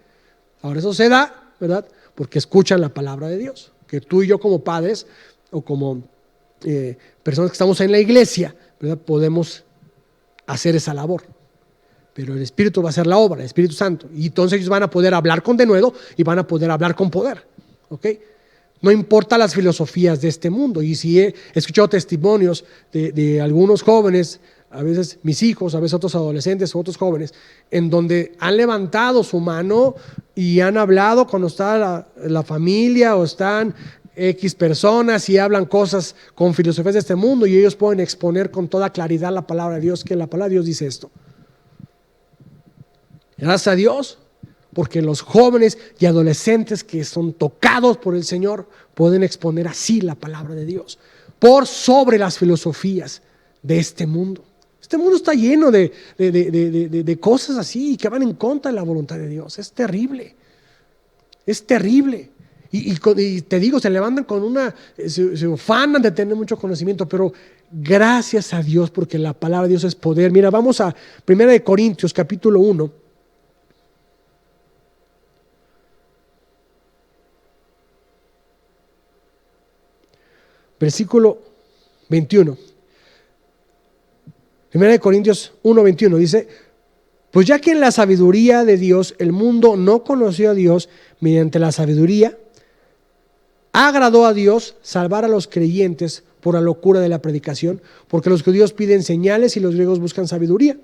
Ahora eso se da, ¿verdad? Porque escuchan la palabra de Dios. Que tú y yo como padres o como personas que estamos en la iglesia, ¿verdad?, podemos hacer esa labor. Pero el Espíritu va a hacer la obra, el Espíritu Santo. Y entonces ellos van a poder hablar con denuedo y van a poder hablar con poder. ¿Ok? No importa las filosofías de este mundo. Y si he escuchado testimonios de algunos jóvenes, a veces mis hijos, a veces otros adolescentes, otros jóvenes, en donde han levantado su mano y han hablado cuando está la familia o están X personas y hablan cosas con filosofías de este mundo, y ellos pueden exponer con toda claridad la palabra de Dios, que la palabra de Dios dice esto. Gracias a Dios, porque los jóvenes y adolescentes que son tocados por el Señor pueden exponer así la palabra de Dios, por sobre las filosofías de este mundo. Este mundo está lleno de cosas así que van en contra de la voluntad de Dios. Es terrible. Es terrible. Y te digo, se levantan con se ufanan de tener mucho conocimiento, pero gracias a Dios, porque la palabra de Dios es poder. Mira, vamos a 1 Corintios capítulo 1. Versículo 21. 1 Corintios 1:21 dice: pues ya que en la sabiduría de Dios el mundo no conoció a Dios, mediante la sabiduría agradó a Dios salvar a los creyentes por la locura de la predicación, porque los judíos piden señales y los griegos buscan sabiduría.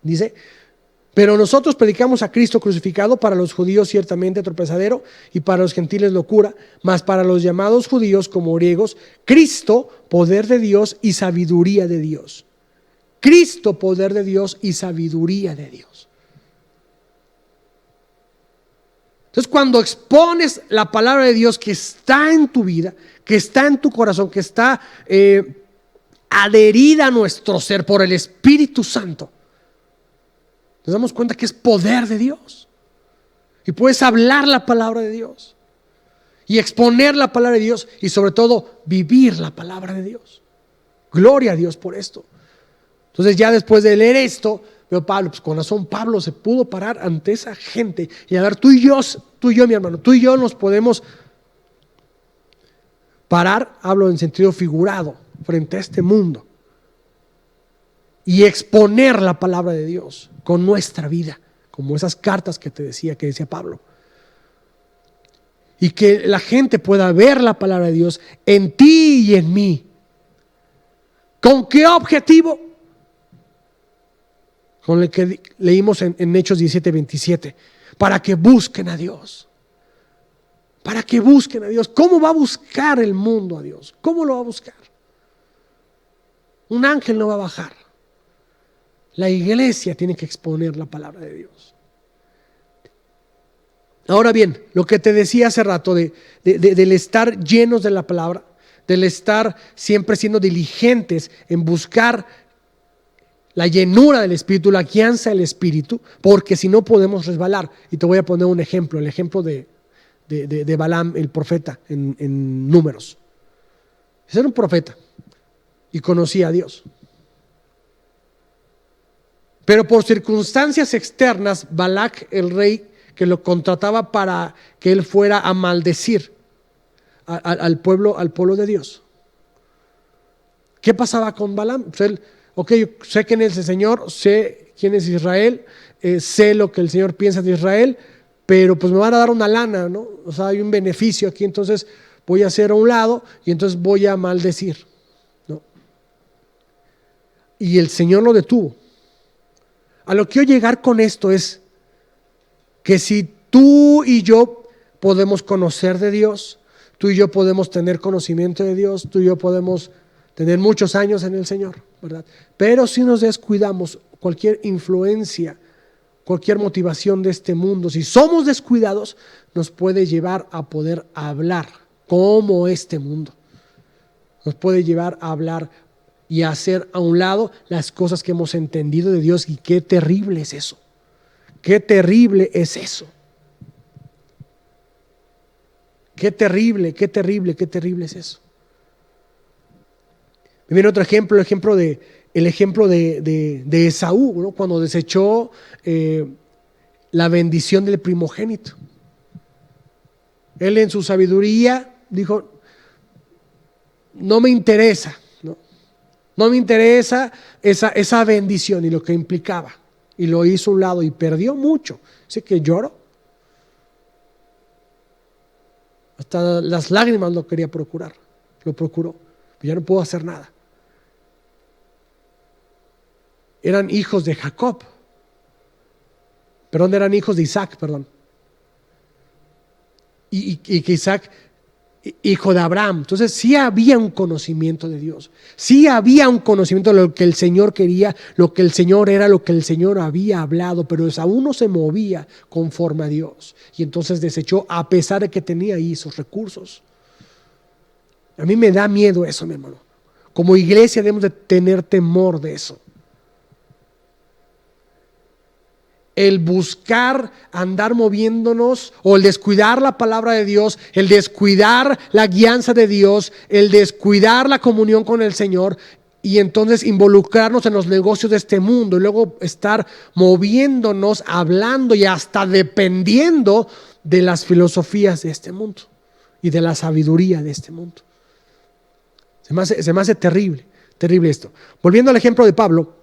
Dice: pero nosotros predicamos a Cristo crucificado, para los judíos ciertamente tropezadero y para los gentiles locura, mas para los llamados judíos como griegos, Cristo, poder de Dios y sabiduría de Dios. Cristo, poder de Dios y sabiduría de Dios. Entonces, cuando expones la palabra de Dios que está en tu vida, que está en tu corazón, que está adherida a nuestro ser por el Espíritu Santo, nos damos cuenta que es poder de Dios. Y puedes hablar la palabra de Dios y exponer la palabra de Dios, y sobre todo vivir la palabra de Dios. Gloria a Dios por esto. Entonces, ya después de leer esto, veo Pablo, pues con razón Pablo se pudo parar ante esa gente y a ver, tú y yo, mi hermano, tú y yo nos podemos parar, hablo en sentido figurado, frente a este mundo y exponer la palabra de Dios con nuestra vida, como esas cartas que decía Pablo. Y que la gente pueda ver la palabra de Dios en ti y en mí. ¿Con qué objetivo? Con el que leímos en Hechos 17:27, para que busquen a Dios. Para que busquen a Dios. ¿Cómo va a buscar el mundo a Dios? ¿Cómo lo va a buscar? Un ángel no va a bajar. La iglesia tiene que exponer la palabra de Dios. Ahora bien, lo que te decía hace rato del estar llenos de la palabra, del estar siempre siendo diligentes en buscar la llenura del Espíritu, la guianza del Espíritu, porque si no podemos resbalar. Y te voy a poner un ejemplo, el ejemplo de Balaam, el profeta, en Números. Ese era un profeta y conocía a Dios. Pero por circunstancias externas, Balac, el rey que lo contrataba para que él fuera a maldecir al pueblo de Dios. ¿Qué pasaba con Balaam? Pues él, sé quién es el Señor, sé quién es Israel, sé lo que el Señor piensa de Israel, pero pues me van a dar una lana, ¿no? O sea, hay un beneficio aquí, entonces voy a hacer a un lado y entonces voy a maldecir, ¿no? Y el Señor lo detuvo. A lo que quiero llegar con esto es que si tú y yo podemos conocer de Dios, tú y yo podemos tener conocimiento de Dios, tú y yo podemos tener muchos años en el Señor, ¿verdad? Pero si nos descuidamos, cualquier influencia, cualquier motivación de este mundo, si somos descuidados, nos puede llevar a poder hablar como este mundo. Nos puede llevar a hablar y a hacer a un lado las cosas que hemos entendido de Dios. Y qué terrible es eso. Qué terrible es eso. Qué terrible es eso. Me viene otro ejemplo, el ejemplo de Esaú, ¿no? Cuando desechó la bendición del primogénito. Él en su sabiduría dijo: no me interesa, ¿no? No me interesa esa bendición y lo que implicaba. Y lo hizo a un lado y perdió mucho. Así que lloró. Hasta las lágrimas lo quería procurar. Lo procuró. Pero ya no pudo hacer nada. Eran hijos de Jacob. Perdón, eran hijos de Isaac, perdón. Y que Isaac, hijo de Abraham. Entonces sí había un conocimiento de Dios. Sí había un conocimiento de lo que el Señor quería, lo que el Señor era, lo que el Señor había hablado, pero aún no se movía conforme a Dios. Y entonces desechó a pesar de que tenía ahí sus recursos. A mí me da miedo eso, mi hermano. Como iglesia debemos de tener temor de eso. El buscar andar moviéndonos o el descuidar la palabra de Dios, el descuidar la guianza de Dios, el descuidar la comunión con el Señor y entonces involucrarnos en los negocios de este mundo y luego estar moviéndonos, hablando y hasta dependiendo de las filosofías de este mundo y de la sabiduría de este mundo. Se me hace terrible, terrible esto. Volviendo al ejemplo de Pablo,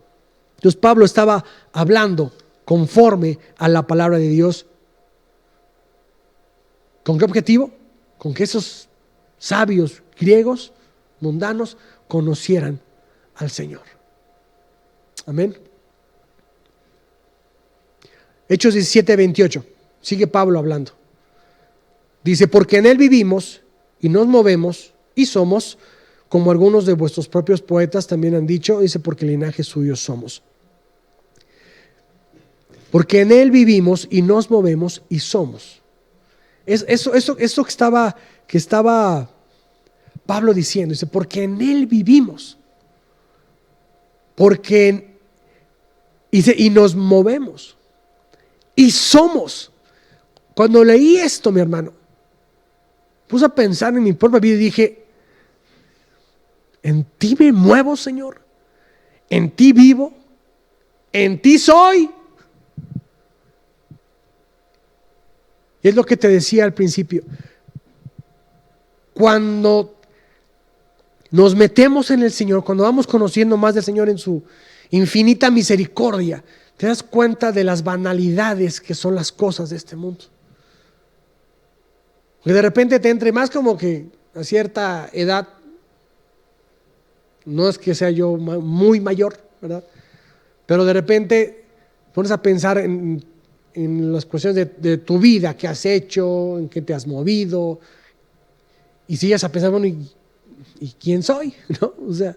entonces Pablo estaba hablando conforme a la palabra de Dios. ¿Con qué objetivo? Con que esos sabios griegos, mundanos, conocieran al Señor. Amén. Hechos 17:28. Sigue Pablo hablando. Dice, porque en Él vivimos y nos movemos y somos, como algunos de vuestros propios poetas también han dicho, dice, porque linaje suyo somos. Porque en Él vivimos y nos movemos y somos. Eso que estaba Pablo diciendo. Dice, porque en Él vivimos. Y nos movemos. Y somos. Cuando leí esto, mi hermano, puse a pensar en mi propia vida y dije, en ti me muevo, Señor. En ti vivo. En ti soy. Y es lo que te decía al principio. Cuando nos metemos en el Señor, cuando vamos conociendo más del Señor en su infinita misericordia, te das cuenta de las banalidades que son las cosas de este mundo. Porque de repente te entre más como que a cierta edad, no es que sea yo muy mayor, ¿verdad? Pero de repente pones a pensar en las cuestiones de tu vida, qué has hecho, en qué te has movido, y sigues a pensar, bueno, ¿y quién soy? ¿No? O sea,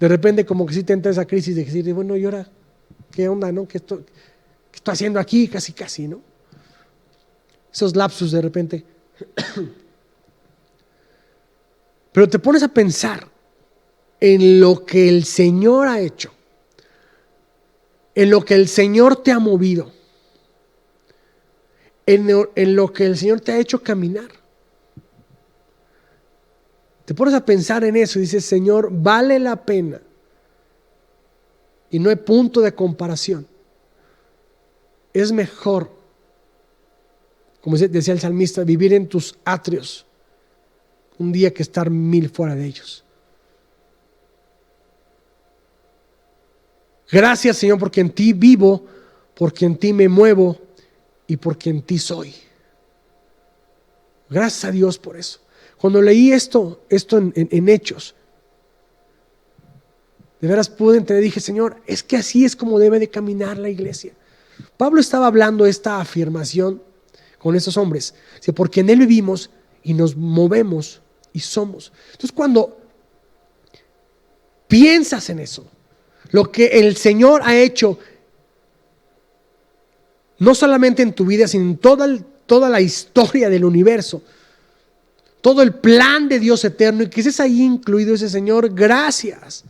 de repente como que sí te entra esa crisis de decir, bueno, ¿y ahora qué onda, no? ¿Qué estoy haciendo aquí? Casi, ¿no? Esos lapsus de repente. Pero te pones a pensar en lo que el Señor ha hecho, en lo que el Señor te ha movido, en lo que el Señor te ha hecho caminar. Te pones a pensar en eso y dices, Señor, vale la pena. Y no hay punto de comparación. Es mejor, como decía el salmista, vivir en tus atrios un día que estar 1000 fuera de ellos. Gracias, Señor, porque en ti vivo, porque en ti me muevo y porque en ti soy. Gracias a Dios por eso. Cuando leí esto en Hechos, de veras pude entender, dije, Señor, es que así es como debe de caminar la iglesia. Pablo estaba hablando esta afirmación con estos hombres, porque en Él vivimos y nos movemos y somos. Entonces cuando piensas en eso, lo que el Señor ha hecho, no solamente en tu vida, sino en toda la historia del universo, todo el plan de Dios eterno, y que estés ahí incluido ese Señor, gracias,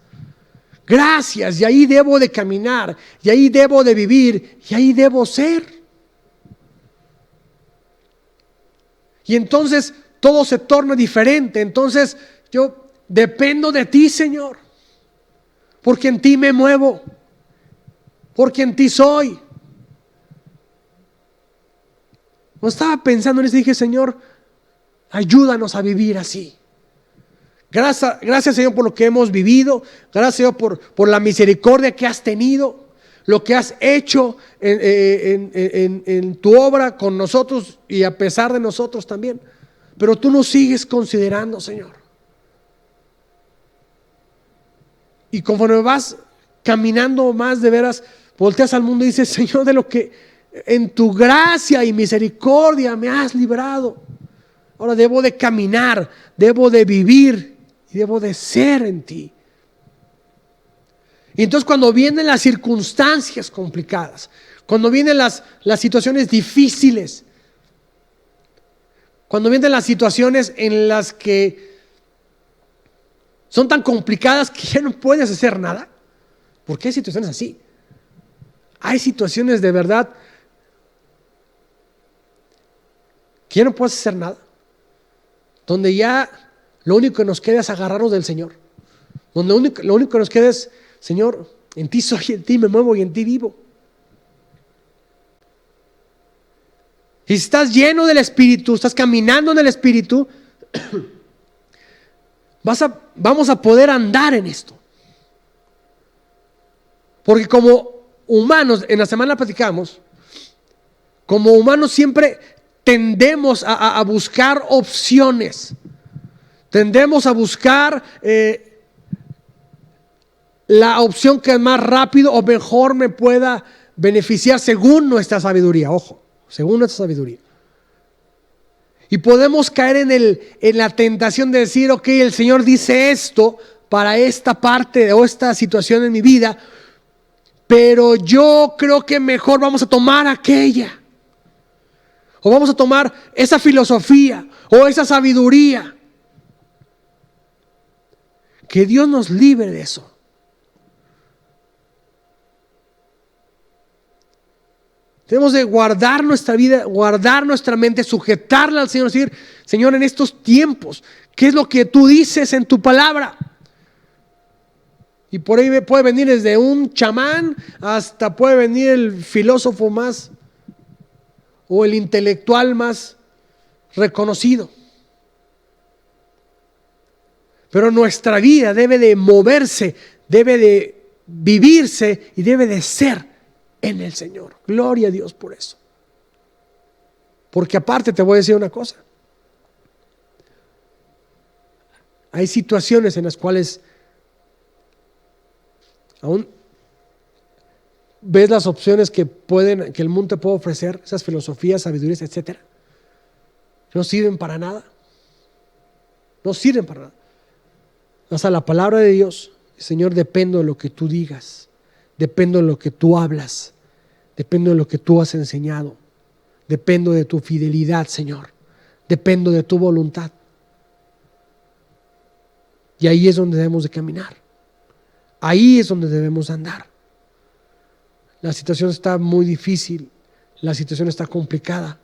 y ahí debo de caminar, y ahí debo de vivir, y ahí debo ser. Y entonces todo se torna diferente. Entonces yo dependo de ti, Señor, porque en ti me muevo, porque en ti soy. No estaba pensando en eso y dije, Señor, ayúdanos a vivir así. Gracias, Señor, por lo que hemos vivido. Gracias, Señor, por la misericordia que has tenido, lo que has hecho en tu obra con nosotros y a pesar de nosotros también. Pero tú nos sigues considerando, Señor. Y conforme vas caminando más, de veras, volteas al mundo y dices: Señor, de lo que en tu gracia y misericordia me has librado, ahora debo de caminar, debo de vivir y debo de ser en ti. Y entonces, cuando vienen las circunstancias complicadas, cuando vienen las situaciones difíciles, cuando vienen las situaciones en las que son tan complicadas que ya no puedes hacer nada, porque hay situaciones así. Hay situaciones de verdad que ya no puedes hacer nada, donde ya lo único que nos queda es agarrarnos del Señor, donde lo único que nos queda es: Señor, en ti soy, en ti me muevo y en ti vivo. Y si estás lleno del Espíritu, estás caminando en el Espíritu, vamos a poder andar en esto. Porque como humanos, en la semana platicamos, como humanos siempre tendemos a buscar opciones. Tendemos a buscar la opción que más rápido o mejor me pueda beneficiar según nuestra sabiduría. Ojo, según nuestra sabiduría. Y podemos caer en la tentación de decir: ok, el Señor dice esto para esta parte o esta situación en mi vida, pero yo creo que mejor vamos a tomar aquella. O vamos a tomar esa filosofía o esa sabiduría. Que Dios nos libre de eso. Tenemos de guardar nuestra vida, guardar nuestra mente, sujetarla al Señor, decir: Señor, en estos tiempos, ¿qué es lo que tú dices en tu palabra? Y por ahí puede venir desde un chamán hasta puede venir el filósofo más o el intelectual más reconocido. Pero nuestra vida debe de moverse, debe de vivirse y debe de ser en el Señor. Gloria a Dios por eso. Porque aparte te voy a decir una cosa. Hay situaciones en las cuales aún ves las opciones que el mundo te puede ofrecer, esas filosofías, sabidurías, etcétera. No sirven para nada. No sirven para nada. Hasta la palabra de Dios: Señor, dependo de lo que tú digas, dependo de lo que tú hablas, dependo de lo que tú has enseñado, dependo de tu fidelidad, Señor, dependo de tu voluntad. Y ahí es donde debemos de caminar, ahí es donde debemos andar. La situación está muy difícil, la situación está complicada.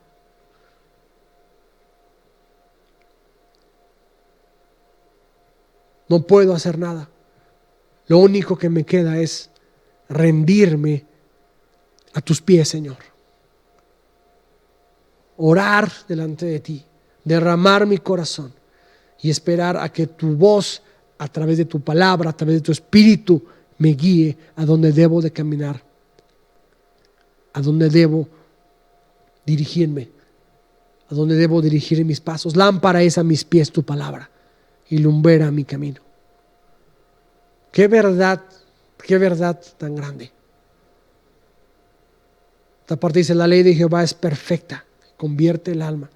No puedo hacer nada. Lo único que me queda es rendirme a tus pies, Señor. Orar delante de ti, derramar mi corazón y esperar a que tu voz, a través de tu palabra, a través de tu espíritu, me guíe a donde debo de caminar, a donde debo dirigirme, a donde debo dirigir mis pasos. Lámpara es a mis pies tu palabra y lumbrera mi camino. Qué verdad tan grande. Esta parte dice: la ley de Jehová es perfecta, convierte el alma.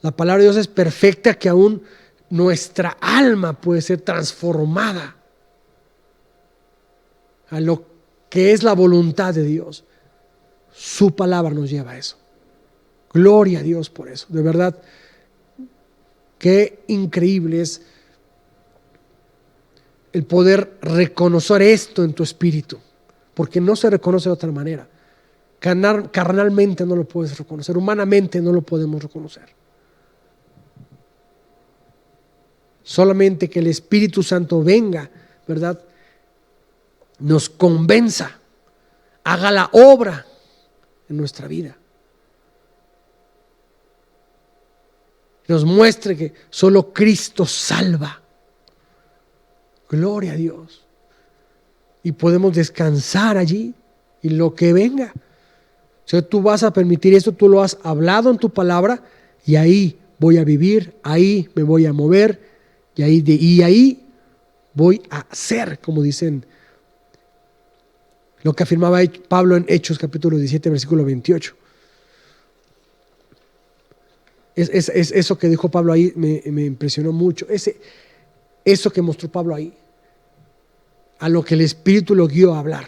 La palabra de Dios es perfecta, que aún nuestra alma puede ser transformada a lo que es la voluntad de Dios. Su palabra nos lleva a eso. Gloria a Dios por eso. De verdad, qué increíble es el poder reconocer esto en tu espíritu, porque no se reconoce de otra manera. Carnalmente no lo puedes reconocer, humanamente no lo podemos reconocer. Solamente que el Espíritu Santo venga, ¿verdad?, nos convenza, haga la obra en nuestra vida. nos muestre que solo Cristo salva. Gloria a Dios. Y podemos descansar allí y lo que venga. O sea, tú vas a permitir esto, tú lo has hablado en tu palabra y ahí voy a vivir, ahí me voy a mover y ahí voy a ser, como dicen lo que afirmaba Pablo en Hechos capítulo 17 versículo 28. Es eso que dijo Pablo ahí me impresionó mucho. Eso que mostró Pablo ahí, a lo que el Espíritu lo guió a hablar.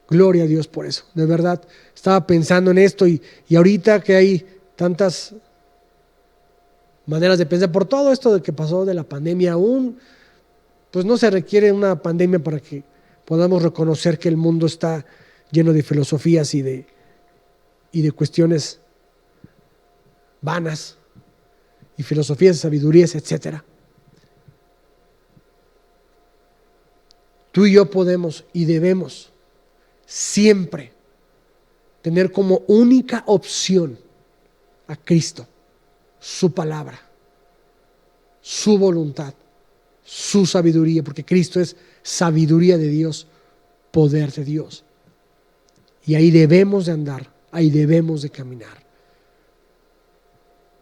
Gloria a Dios por eso. De verdad, estaba pensando en esto y ahorita que hay tantas maneras de pensar por todo esto de que pasó de la pandemia aún, pues no se requiere una pandemia para que podamos reconocer que el mundo está lleno de filosofías y de cuestiones vanas y filosofías, sabidurías, etcétera. Tú y yo podemos y debemos siempre tener como única opción a Cristo, su palabra, su voluntad, su sabiduría, porque Cristo es sabiduría de Dios, poder de Dios. Y ahí debemos de andar, ahí debemos de caminar.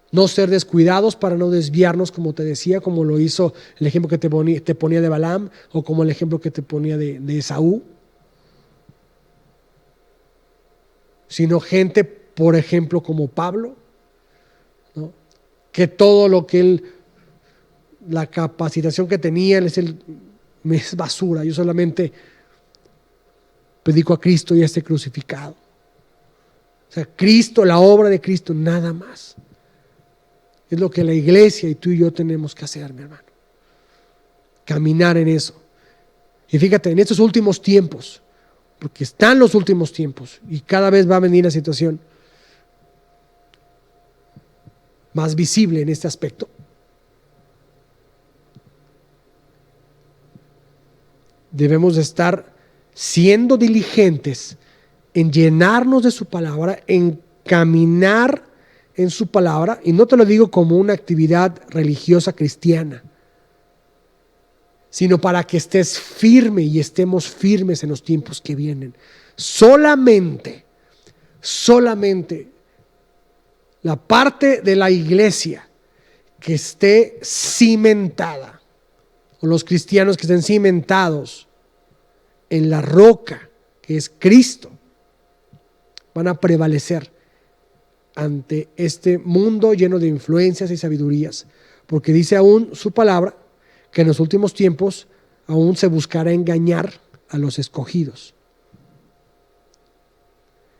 No ser descuidados para no desviarnos, como te decía, como lo hizo el ejemplo que te ponía de Balaam o como el ejemplo que te ponía de Esaú. Sino gente, por ejemplo, como Pablo, ¿no? Que todo lo que él, la capacitación que tenía, me es basura. Yo solamente predico a Cristo y a este crucificado. O sea, Cristo, la obra de Cristo, nada más. Es lo que la iglesia y tú y yo tenemos que hacer, mi hermano. Caminar en eso. Y fíjate, en estos últimos tiempos, porque están los últimos tiempos y cada vez va a venir la situación más visible en este aspecto. Debemos de estar siendo diligentes en llenarnos de su palabra, en caminar en su palabra, y no te lo digo como una actividad religiosa cristiana, sino para que estés firme y estemos firmes en los tiempos que vienen. Solamente la parte de la iglesia que esté cimentada, o los cristianos que estén cimentados en la roca que es Cristo, van a prevalecer ante este mundo lleno de influencias y sabidurías, porque dice aún su palabra que en los últimos tiempos aún se buscará engañar a los escogidos.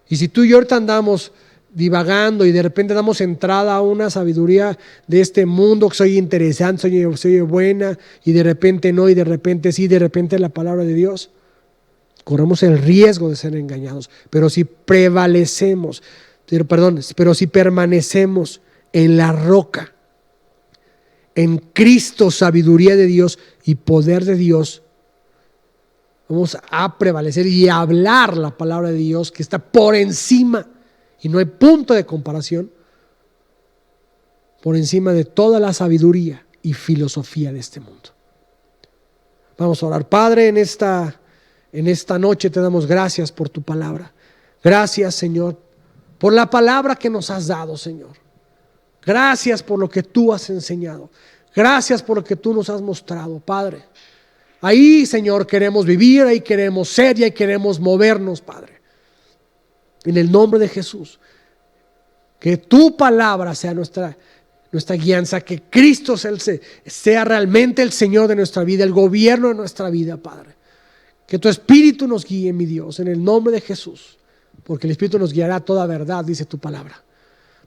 Y si tú y yo ahorita andamos divagando y de repente damos entrada a una sabiduría de este mundo, que soy interesante, soy buena, y de repente no, y de repente sí, de repente la palabra de Dios, corremos el riesgo de ser engañados. Pero si permanecemos en la roca, en Cristo, sabiduría de Dios y poder de Dios, vamos a prevalecer y a hablar la palabra de Dios que está por encima, y no hay punto de comparación, por encima de toda la sabiduría y filosofía de este mundo. Vamos a orar. Padre, en esta noche te damos gracias por tu palabra. Gracias, Señor, por la palabra que nos has dado, Señor. Gracias por lo que tú has enseñado. Gracias por lo que tú nos has mostrado, Padre. Ahí, Señor, queremos vivir, ahí queremos ser y ahí queremos movernos, Padre. En el nombre de Jesús. Que tu palabra sea nuestra guianza, que Cristo sea realmente el Señor de nuestra vida, el gobierno de nuestra vida, Padre. Que tu Espíritu nos guíe, mi Dios, en el nombre de Jesús. Porque el Espíritu nos guiará a toda verdad, dice tu palabra.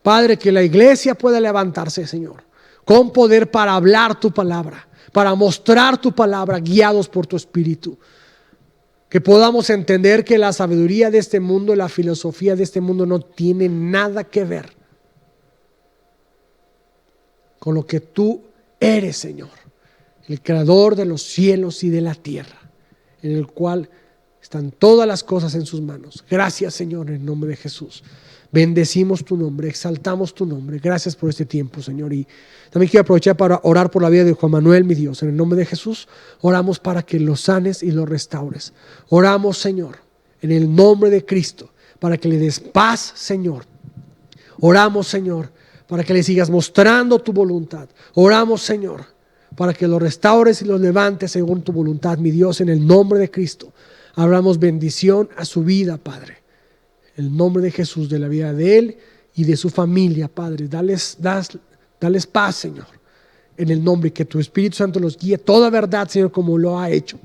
Padre, que la iglesia pueda levantarse, Señor, con poder para hablar tu palabra, para mostrar tu palabra, guiados por tu Espíritu. Que podamos entender que la sabiduría de este mundo, la filosofía de este mundo no tiene nada que ver con lo que tú eres, Señor, el creador de los cielos y de la tierra, en el cual están todas las cosas en sus manos. Gracias, Señor, en el nombre de Jesús. Bendecimos tu nombre, exaltamos tu nombre. Gracias por este tiempo, Señor. Y también quiero aprovechar para orar por la vida de Juan Manuel, mi Dios. En el nombre de Jesús, oramos para que lo sanes y lo restaures. Oramos, Señor, en el nombre de Cristo, para que le des paz, Señor. Oramos, Señor, para que le sigas mostrando tu voluntad. Oramos, Señor, para que lo restaures y lo levantes según tu voluntad, mi Dios, en el nombre de Cristo. Hablamos bendición a su vida, Padre. En el nombre de Jesús, de la vida de él y de su familia, Padre. Dales paz, Señor. En el nombre, que tu Espíritu Santo los guíe toda verdad, Señor, como lo ha hecho.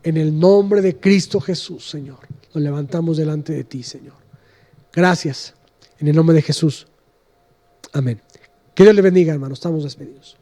En el nombre de Cristo Jesús, Señor. Nos levantamos delante de ti, Señor. Gracias. En el nombre de Jesús. Amén. Que Dios le bendiga, hermano. Estamos despedidos.